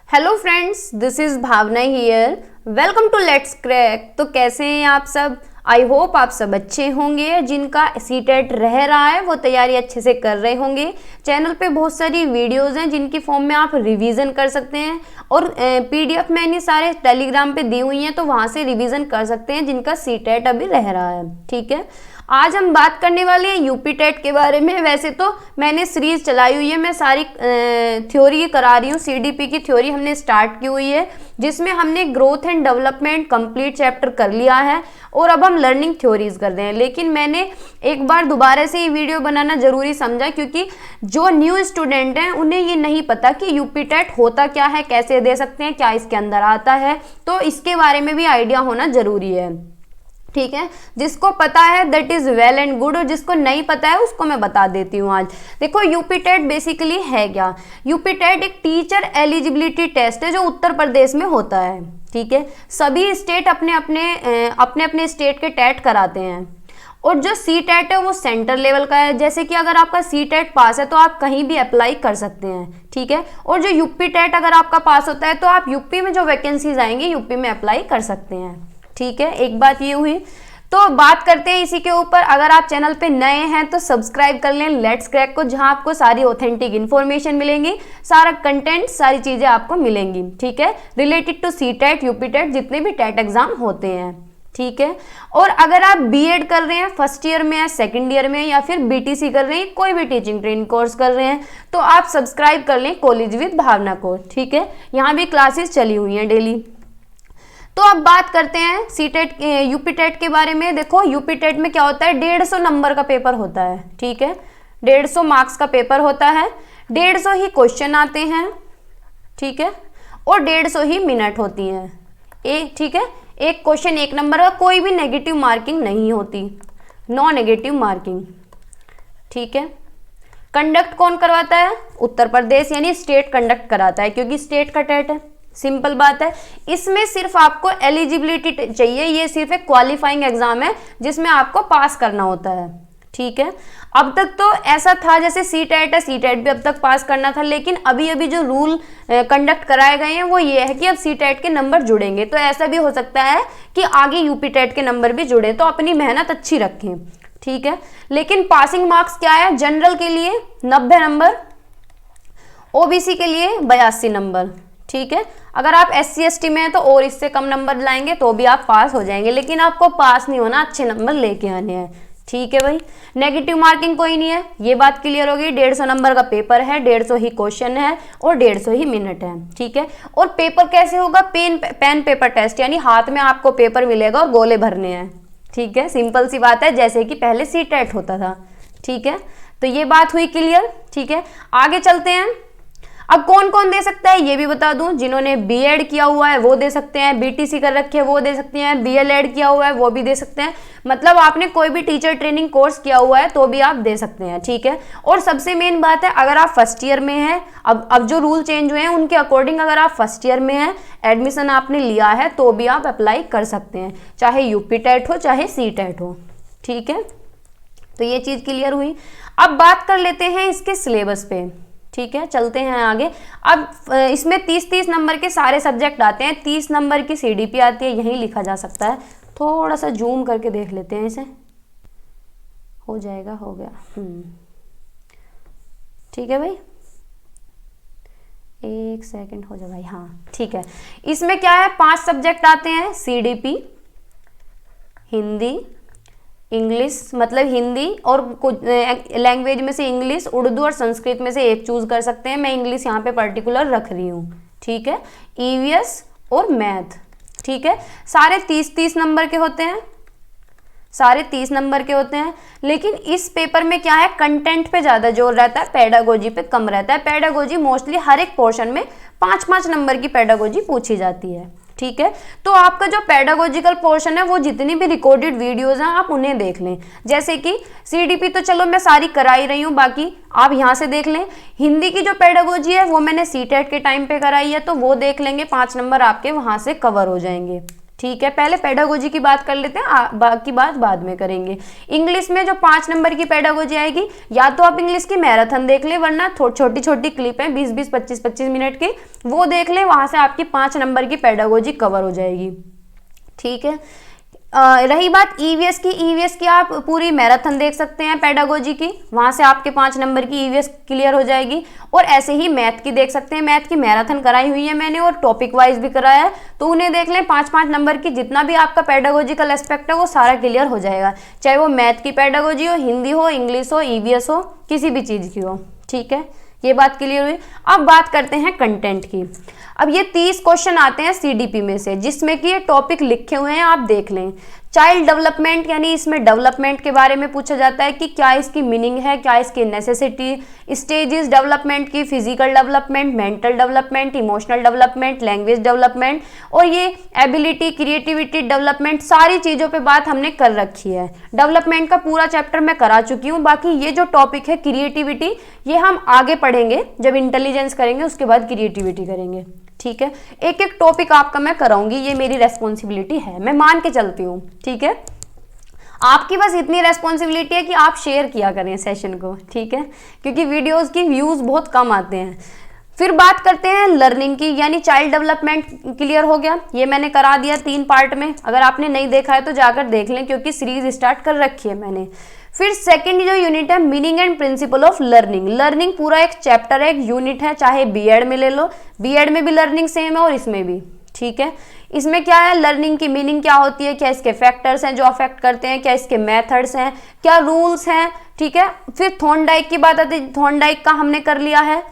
Hello friends, this is Bhavana here. Welcome to let's crack. तो कैसे हैं आप सब? आई होप आप सब अच्छे होंगे। जिनका सीटेट रह रहा है वो तैयारी अच्छे से कर रहे होंगे। चैनल पे बहुत सारी वीडियोस हैं जिनकी फॉर्म में आप रिवीजन कर सकते हैं और पीडीएफ मैंने सारे टेलीग्राम पे दी हुई हैं, तो वहाँ से रिवीजन कर सकते हैं जिनका सीटेट अभी रह रहा है। ठीक है, आज हम बात करने वाले हैं यूपी टेट के बारे में। वैसे तो मैंने सीरीज चलाई हुई है, मैं सारी थ्योरी करा रही हूँ। सीडीपी की थ्योरी हमने स्टार्ट की हुई है, जिसमें हमने growth and development complete chapter कर लिया है और अब हम लर्निंग थ्योरीज कर रहे हैं। लेकिन मैंने एक बार दोबारा से ये वीडियो बनाना जरूरी समझा, क्योंकि जो न्यू स्टूडेंट हैं उन्हें ये नहीं पता कि यूपी टेट होता क्या है, कैसे दे सकते हैं, क्या इसके अंदर आता है। तो इसके बारे में भी आइडिया होना जरूरी है। ठीक है, जिसको पता है that is well and good, और जिसको नहीं पता है उसको मैं बता देती हूँ आज। देखो, यूपी टेट बेसिकली है क्या? यूपी टेट एक टीचर एलिजिबिलिटी टेस्ट है जो उत्तर प्रदेश में होता है। ठीक है, सभी स्टेट अपने अपने स्टेट के टेट कराते हैं, और जो सी टेट है वो सेंटर लेवल का है। जैसे कि अगर आपका सी टेट पास है तो आप कहीं भी अप्लाई कर सकते हैं। ठीक है, और जो यूपी टेट अगर आपका पास होता है तो आप यूपी में जो वैकेंसीज आएंगी यूपी में अप्लाई कर सकते हैं। ठीक है, एक बात ये हुई। तो बात करते हैं इसी के ऊपर। अगर आप चैनल पे नए हैं तो सब्सक्राइब कर लें लेट्स क्रैक को, जहां आपको सारी ऑथेंटिक इन्फॉर्मेशन मिलेंगी, सारा कंटेंट, सारी चीजें आपको मिलेंगी। ठीक है, related to C TET, UP TET, जितने भी टेट एग्जाम होते हैं। ठीक है, और अगर आप बीएड कर रहे हैं, फर्स्ट ईयर में या सेकेंड ईयर में, या फिर बीटीसी कर रहे हैं, कोई भी टीचिंग ट्रेनिंग कोर्स कर रहे हैं, तो आप सब्सक्राइब कर लें कॉलेज विद भावना को। ठीक है, यहाँ भी क्लासेस चली हुई हैं डेली। तो अब बात करते हैं सी टेट यूपी टेट के बारे में। देखो, यूपी टेट में क्या होता है, 150 नंबर का पेपर होता है। ठीक है, 150 मार्क्स का पेपर होता है, 150 ही क्वेश्चन आते हैं। ठीक है, और 150 ही मिनट होती हैं एक। ठीक है, एक क्वेश्चन 1 नंबर का, कोई भी नेगेटिव मार्किंग नहीं होती, नो नेगेटिव मार्किंग। ठीक है, कंडक्ट कौन करवाता है? उत्तर प्रदेश, यानी स्टेट कंडक्ट कराता है, क्योंकि स्टेट का टेट है। सिंपल बात है। इसमें सिर्फ आपको एलिजिबिलिटी चाहिए, ये सिर्फ एक क्वालिफाइंग एग्जाम है जिसमें आपको पास करना होता है। ठीक है, अब तक तो ऐसा था जैसे सी टेट है, सी टेट भी अब तक पास करना था, लेकिन अभी अभी जो रूल कंडक्ट कराए गए हैं वो ये है कि अब सी टेट के नंबर जुड़ेंगे। तो ऐसा भी हो सकता है कि आगे यूपी टेट के नंबर भी जुड़े, तो अपनी मेहनत अच्छी रखें। ठीक है, लेकिन पासिंग मार्क्स क्या है? जनरल के लिए 90 नंबर, ओबीसी के लिए 82 नंबर। ठीक है, अगर आप SC ST में हैं तो और इससे कम नंबर लाएंगे तो भी आप पास हो जाएंगे, लेकिन आपको पास नहीं होना, अच्छे नंबर लेके आने हैं। ठीक है भाई, नेगेटिव मार्किंग कोई नहीं है, ये बात क्लियर होगी। 150 नंबर का पेपर है, 150 ही क्वेश्चन है और 150 ही मिनट है। ठीक है, और पेपर कैसे होगा? पेन पेपर टेस्ट, यानी हाथ में आपको पेपर मिलेगा और गोले भरने हैं। ठीक है, सिंपल सी बात है, जैसे कि पहले सी टेट होता था। ठीक है, तो ये बात हुई क्लियर। ठीक है, आगे चलते हैं। अब कौन कौन दे सकता है ये भी बता दूं। जिन्होंने बीएड किया हुआ है वो दे सकते हैं, बीटीसी कर रखे है वो दे सकते हैं, बीएलएड किया हुआ है वो भी दे सकते हैं। मतलब आपने कोई भी टीचर ट्रेनिंग कोर्स किया हुआ है तो भी आप दे सकते हैं। ठीक है, और सबसे मेन बात है, अगर आप फर्स्ट ईयर में हैं, अब जो रूल चेंज हुए हैं उनके अकॉर्डिंग अगर आप फर्स्ट ईयर में हैं, एडमिशन आपने लिया है, तो भी आप अप्लाई कर सकते हैं, चाहे यूपी टेट हो चाहे सी टेट हो। ठीक है, तो ये चीज क्लियर हुई। अब बात कर लेते हैं इसके सिलेबस पे। ठीक है, चलते हैं आगे। अब इसमें 30-30 नंबर के सारे सब्जेक्ट आते हैं, 30 नंबर की सीडीपी आती है, यहीं लिखा जा सकता है। थोड़ा सा जूम करके देख लेते हैं इसे, हो जाएगा, हो गया। ठीक है भाई, एक सेकंड हो जाए भाई। हाँ ठीक है, इसमें क्या है, 5 सब्जेक्ट आते हैं। सीडीपी, हिंदी, इंग्लिश, मतलब हिंदी और कुछ लैंग्वेज में से इंग्लिश, उर्दू और संस्कृत में से एक चूज कर सकते हैं। मैं इंग्लिश यहाँ पे पर्टिकुलर रख रही हूँ। ठीक है, ईवीएस और मैथ। ठीक है, सारे 30-30 नंबर के होते हैं, सारे 30 नंबर के होते हैं। लेकिन इस पेपर में क्या है, कंटेंट पे ज्यादा जोर रहता है, पेडागोजी पे कम रहता है। पेडागोजी मोस्टली हर एक पोर्शन में 5-5 नंबर की पेडागोजी पूछी जाती है। ठीक है, तो आपका जो पेडागोजिकल पोर्शन है वो जितनी भी रिकॉर्डेड वीडियोस हैं आप उन्हें देख लें। जैसे कि सीडीपी तो चलो मैं सारी कराई रही हूँ, बाकी आप यहाँ से देख लें। हिंदी की जो पेडागोजी है वो मैंने सी टेट के टाइम पे कराई है, तो वो देख लेंगे, 5 नंबर आपके वहां से कवर हो जाएंगे। ठीक है, पहले पेडागोजी की बात कर लेते हैं, बाकी बात बाद में करेंगे। इंग्लिश में जो 5 नंबर की पेडागोजी आएगी, या तो आप इंग्लिश की मैराथन देख लें, वरना छोटी छोटी क्लिप है 20-20, 25-25 मिनट की, वो देख लें, वहां से आपकी 5 नंबर की पेडागोजी कवर हो जाएगी। ठीक है, रही बात ईवीएस की आप पूरी मैराथन देख सकते हैं पेडागोजी की, वहां से आपके 5 नंबर की ईवीएस क्लियर हो जाएगी। और ऐसे ही मैथ की देख सकते हैं, मैथ की मैराथन कराई हुई है मैंने और टॉपिक वाइज भी कराया है, तो उन्हें देख लें। 5-5 नंबर की जितना भी आपका पेडागोजिकल एस्पेक्ट है वो सारा क्लियर हो जाएगा, चाहे वो मैथ की पेडागोजी हो, हिंदी हो, इंग्लिश हो, ईवीएस हो, किसी भी चीज की हो। ठीक है, ये बात क्लियर हुई। अब बात करते हैं कंटेंट की। अब ये 30 क्वेश्चन आते हैं सीडीपी में से, जिसमें कि ये टॉपिक लिखे हुए हैं, आप देख लें। चाइल्ड डेवलपमेंट, यानी इसमें डेवलपमेंट के बारे में पूछा जाता है कि क्या इसकी मीनिंग है, क्या इसकी नेसेसिटी। स्टेजेस डेवलपमेंट की, physical development, mental development, emotional development, language development, और ये एबिलिटी, क्रिएटिविटी डेवलपमेंट, सारी चीज़ों पे बात हमने कर रखी है। डेवलपमेंट का पूरा चैप्टर मैं करा चुकी हूँ। बाकी ये जो टॉपिक है क्रिएटिविटी, ये हम आगे पढ़ेंगे, जब इंटेलिजेंस करेंगे उसके बाद क्रिएटिविटी करेंगे। ठीक है, एक एक टॉपिक आपका मैं कराऊंगी, ये मेरी रेस्पॉन्सिबिलिटी है, मैं मान के चलती हूँ। ठीक है, आपकी बस इतनी रेस्पॉन्सिबिलिटी है कि आप शेयर किया करें सेशन को। ठीक है, क्योंकि वीडियोस की व्यूज बहुत कम आते हैं। फिर बात करते हैं लर्निंग की, यानी चाइल्ड डेवलपमेंट क्लियर हो गया, ये मैंने करा दिया 3 पार्ट में। अगर आपने नहीं देखा है तो जाकर देख लें, क्योंकि सीरीज स्टार्ट कर रखी है मैंने। फिर सेकंड जो यूनिट है, meaning and principle of learning. Learning पूरा एक चैप्टर है, एक यूनिट है, चाहे बीएड में ले लो, बीएड में भी लर्निंग सेम है और इसमें भी। ठीक है, इसमें क्या है, लर्निंग की मीनिंग क्या होती है, क्या इसके फैक्टर्स हैं जो अफेक्ट करते हैं, क्या इसके मेथड्स हैं, क्या रूल्स हैं। ठीक है, फिर थॉर्नडाइक की बात आती है, थॉर्नडाइक का हमने कर लिया है।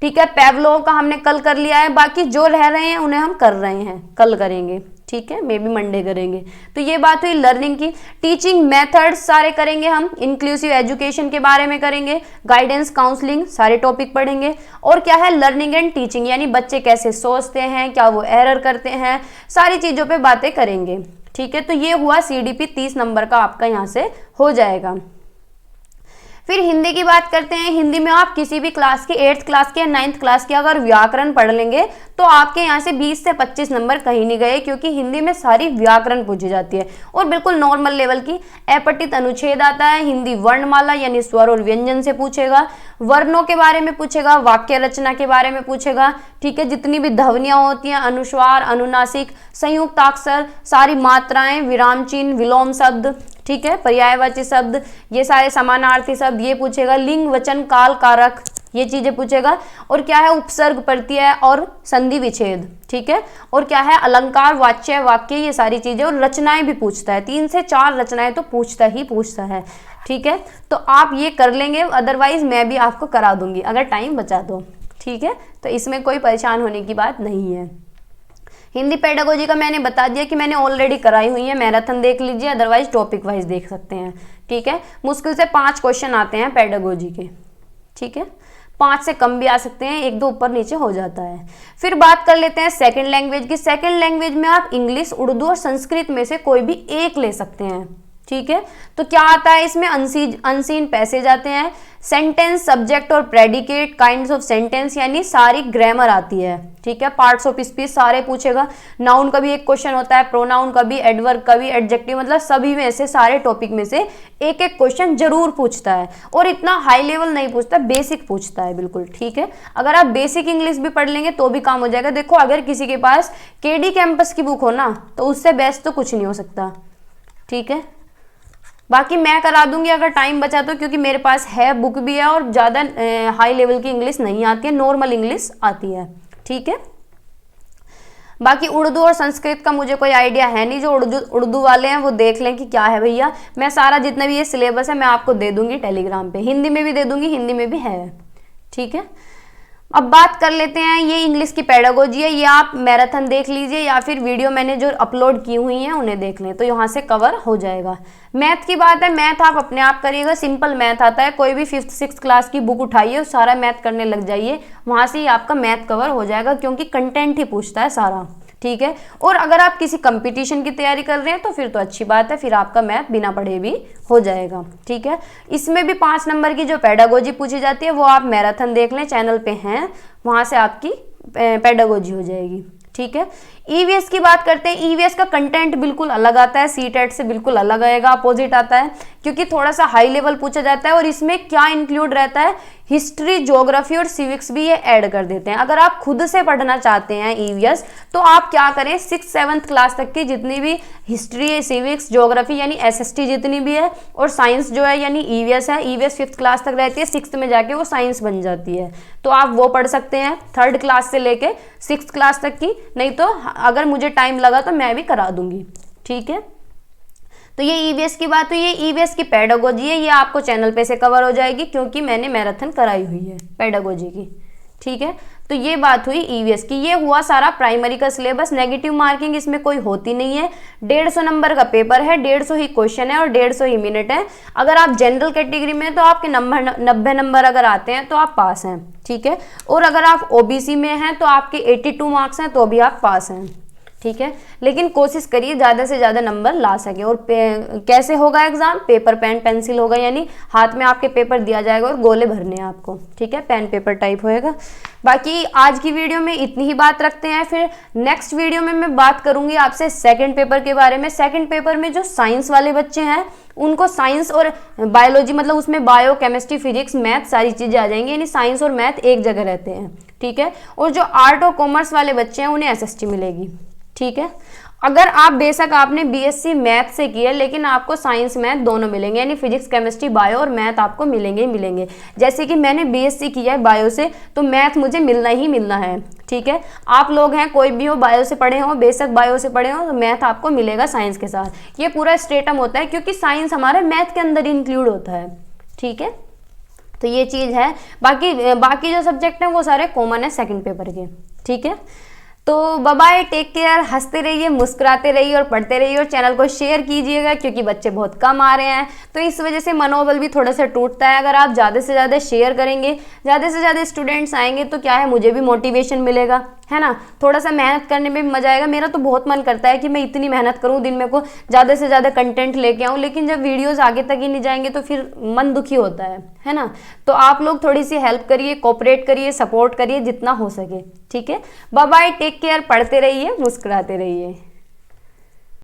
ठीक है, पेवलोव का हमने कल कर लिया है, बाकी जो रह रहे हैं उन्हें हम कर रहे हैं, कल करेंगे। ठीक है, मे बी मंडे करेंगे। तो ये बात हुई लर्निंग की। टीचिंग मेथड्स सारे करेंगे हम, इंक्लूसिव एजुकेशन के बारे में करेंगे, गाइडेंस, काउंसलिंग, सारे टॉपिक पढ़ेंगे। और क्या है, लर्निंग एंड टीचिंग, यानी बच्चे कैसे सोचते हैं, क्या वो एरर करते हैं, सारी चीज़ों पे बातें करेंगे। ठीक है, तो ये हुआ सीडीपी 30 नंबर का आपका यहाँ से हो जाएगा। फिर हिंदी की बात करते हैं। हिंदी में आप किसी भी क्लास की, 8th क्लास की या 9th क्लास की अगर व्याकरण पढ़ लेंगे तो आपके यहाँ से 20 से 25 नंबर कहीं नहीं गए, क्योंकि हिंदी में सारी व्याकरण पूछी जाती है और बिल्कुल नॉर्मल लेवल की। अपठित अनुच्छेद आता है, हिंदी वर्णमाला यानी स्वर और व्यंजन से पूछेगा, वर्णों के बारे में पूछेगा, वाक्य रचना के बारे में पूछेगा। ठीक है, जितनी भी ध्वनियाँ होती हैं, अनुस्वार, अनुनासिक, संयुक्ताक्षर, सारी मात्राएं, विराम चिन्ह, विलोम शब्द, ठीक है, पर्यायवाची शब्द, ये सारे समानार्थी शब्द ये पूछेगा, लिंग, वचन, काल, कारक, ये चीजें पूछेगा। और क्या है, उपसर्ग, प्रत्यय और संधि विच्छेद। ठीक है, और क्या है, अलंकार, वाच्य, वाक्य, ये सारी चीजें। और रचनाएं भी पूछता है, 3 से 4 रचनाएं तो पूछता है। ठीक है, तो आप ये कर लेंगे, अदरवाइज मैं भी आपको करा दूंगी अगर टाइम बचा दो। ठीक है, तो इसमें कोई परेशान होने की बात नहीं है। हिंदी पेडागोजी का मैंने बता दिया कि मैंने ऑलरेडी कराई हुई है, मैराथन देख लीजिए, अदरवाइज टॉपिक वाइज देख सकते हैं। ठीक है, मुश्किल से 5 क्वेश्चन आते हैं पेडागोजी के। ठीक है, 5 से कम भी आ सकते हैं, 1-2 ऊपर नीचे हो जाता है। फिर बात कर लेते हैं सेकंड लैंग्वेज की। सेकंड लैंग्वेज में आप इंग्लिश, उर्दू और संस्कृत में से कोई भी एक ले सकते हैं। ठीक है, तो क्या आता है इसमें, अनसीन पैसेज आते हैं, सेंटेंस, सब्जेक्ट और प्रेडिकेट, काइंड्स ऑफ सेंटेंस, यानी सारी ग्रामर आती है। ठीक है, पार्ट्स ऑफ स्पीच सारे पूछेगा। नाउन का भी एक क्वेश्चन होता है, प्रोनाउन का भी, एडवर्ब का भी, एडजेक्टिव, मतलब सभी में से, सारे टॉपिक में से एक एक क्वेश्चन जरूर पूछता है। और इतना हाई लेवल नहीं पूछता, बेसिक पूछता है बिल्कुल। ठीक है, अगर आप बेसिक इंग्लिश भी पढ़ लेंगे तो भी काम हो जाएगा। देखो, अगर किसी के पास केडी कैंपस की बुक हो ना, तो उससे बेस्ट तो कुछ नहीं हो सकता। ठीक है, बाकी मैं करा दूंगी अगर टाइम बचा तो, क्योंकि मेरे पास है, बुक भी है, और ज़्यादा हाई लेवल की इंग्लिश नहीं आती है, नॉर्मल इंग्लिश आती है। ठीक है, बाकी उर्दू और संस्कृत का मुझे कोई आइडिया है नहीं, जो उर्दू वाले हैं वो देख लें कि क्या है भैया। मैं सारा जितना भी ये सिलेबस है मैं आपको दे दूंगी टेलीग्राम पे, हिंदी में भी दे दूंगी, हिंदी में भी है। ठीक है, अब बात कर लेते हैं, ये इंग्लिश की पेडागोजी है, ये आप मैराथन देख लीजिए या फिर वीडियो मैंने जो अपलोड की हुई हैं उन्हें देख लें, तो यहाँ से कवर हो जाएगा। मैथ की बात है, मैथ आप अपने आप करिएगा, सिंपल मैथ आता है, कोई भी 5th 6th क्लास की बुक उठाइए, सारा मैथ करने लग जाइए, वहाँ से ही आपका मैथ कवर हो जाएगा, क्योंकि कंटेंट ही पूछता है सारा। ठीक है, और अगर आप किसी कंपटीशन की तैयारी कर रहे हैं तो फिर तो अच्छी बात है, फिर आपका मैथ बिना पढ़े भी हो जाएगा। ठीक है, इसमें भी 5 नंबर की जो पेडागोजी पूछी जाती है वो आप मैराथन देख लें, चैनल पे हैं, वहाँ से आपकी पेडागोजी हो जाएगी। ठीक है। ईवीएस की बात करते हैं। ईवीएस का कंटेंट बिल्कुल अलग आता है, सीटेट से बिल्कुल अलग आएगा, अपोजिट आता है, क्योंकि थोड़ा सा हाई लेवल पूछा जाता है और इसमें क्या इंक्लूड रहता है, हिस्ट्री, ज्योग्राफी और सिविक्स भी ये ऐड कर देते हैं। अगर आप खुद से पढ़ना चाहते हैं ईवीएस तो आप क्या करें, 6-7 क्लास तक की जितनी भी हिस्ट्री, सिविक्स, ज्योग्राफी यानी एसएसटी जितनी भी है और साइंस जो है यानी ईवीएस है, ईवीएस 5th क्लास तक रहती है, 6th में जाके वो साइंस बन जाती है, तो आप वो पढ़ सकते हैं 3rd क्लास से लेके 6th क्लास तक की। नहीं तो अगर मुझे टाइम लगा तो मैं भी करा दूंगी, ठीक है। तो ये ईवीएस की बात हुई है। ईवीएस की पेडागोजी है, ये आपको चैनल पे से कवर हो जाएगी क्योंकि मैंने मैराथन कराई हुई है पेडागोजी की, ठीक है। तो ये बात हुई ईवीएस की। ये हुआ सारा प्राइमरी का सिलेबस। नेगेटिव मार्किंग इसमें कोई होती नहीं है। 150 नंबर का पेपर है, 150 ही क्वेश्चन है और 150 ही मिनट है। अगर आप जनरल कैटेगरी में तो आपके 90 नंबर अगर आते हैं तो आप पास हैं, ठीक है। और अगर आप ओबीसी में हैं तो आपके 82 मार्क्स हैं तो भी आप पास हैं, ठीक है। लेकिन कोशिश करिए ज़्यादा से ज़्यादा नंबर ला सके। और कैसे होगा एग्जाम, पेपर पेन पेंसिल होगा, यानी हाथ में आपके पेपर दिया जाएगा और गोले भरने हैं आपको, ठीक है, पेन पेपर टाइप होएगा। बाकी आज की वीडियो में इतनी ही बात रखते हैं, फिर नेक्स्ट वीडियो में मैं बात करूंगी आपसे सेकंड पेपर के बारे में। सेकंड पेपर में जो साइंस वाले बच्चे हैं उनको साइंस और बायोलॉजी, मतलब उसमें बायो, केमिस्ट्री, फिजिक्स, मैथ सारी चीज़ें आ जाएंगी, यानी साइंस और मैथ एक जगह रहते हैं, ठीक है। और जो आर्ट और कॉमर्स वाले बच्चे हैं उन्हें एसएसटी मिलेगी, ठीक है। अगर आप बेशक आपने बीएससी मैथ से किया लेकिन आपको साइंस मैथ दोनों मिलेंगे, यानी फिजिक्स, केमिस्ट्री, बायो और मैथ आपको मिलेंगे ही मिलेंगे। जैसे कि मैंने बीएससी किया है बायो से, तो मैथ मुझे मिलना ही मिलना है, ठीक है। आप लोग हैं कोई भी हो, बायो से पढ़े हो, बेशक बायो से पढ़े हो, तो मैथ आपको मिलेगा साइंस के साथ। ये पूरा स्ट्रेटम होता है क्योंकि साइंस हमारे मैथ के अंदर इंक्लूड होता है, ठीक है। तो ये चीज़ है। बाकी जो सब्जेक्ट हैं वो सारे कॉमन है सेकंड पेपर के, ठीक है। तो बाय बाय, टेक केयर, हंसते रहिए, मुस्कुराते रहिए और पढ़ते रहिए और चैनल को शेयर कीजिएगा क्योंकि बच्चे बहुत कम आ रहे हैं तो इस वजह से मनोबल भी थोड़ा सा टूटता है। अगर आप ज़्यादा से ज़्यादा शेयर करेंगे, ज़्यादा से ज़्यादा स्टूडेंट्स आएंगे तो क्या है, मुझे भी मोटिवेशन मिलेगा, है ना। थोड़ा सा मेहनत करने में भी मजा आएगा। मेरा तो बहुत मन करता है कि मैं इतनी मेहनत करूँ, दिन में को ज़्यादा से ज़्यादा कंटेंट लेके आऊँ, लेकिन जब वीडियोज़ आगे तक ही नहीं जाएंगे तो फिर मन दुखी होता है ना। तो आप लोग थोड़ी सी हेल्प करिए, कोऑपरेट करिए, सपोर्ट करिए जितना हो सके, ठीक है। बाय बाय, टेक केयर, पढ़ते रहिए, मुस्कुराते रहिए।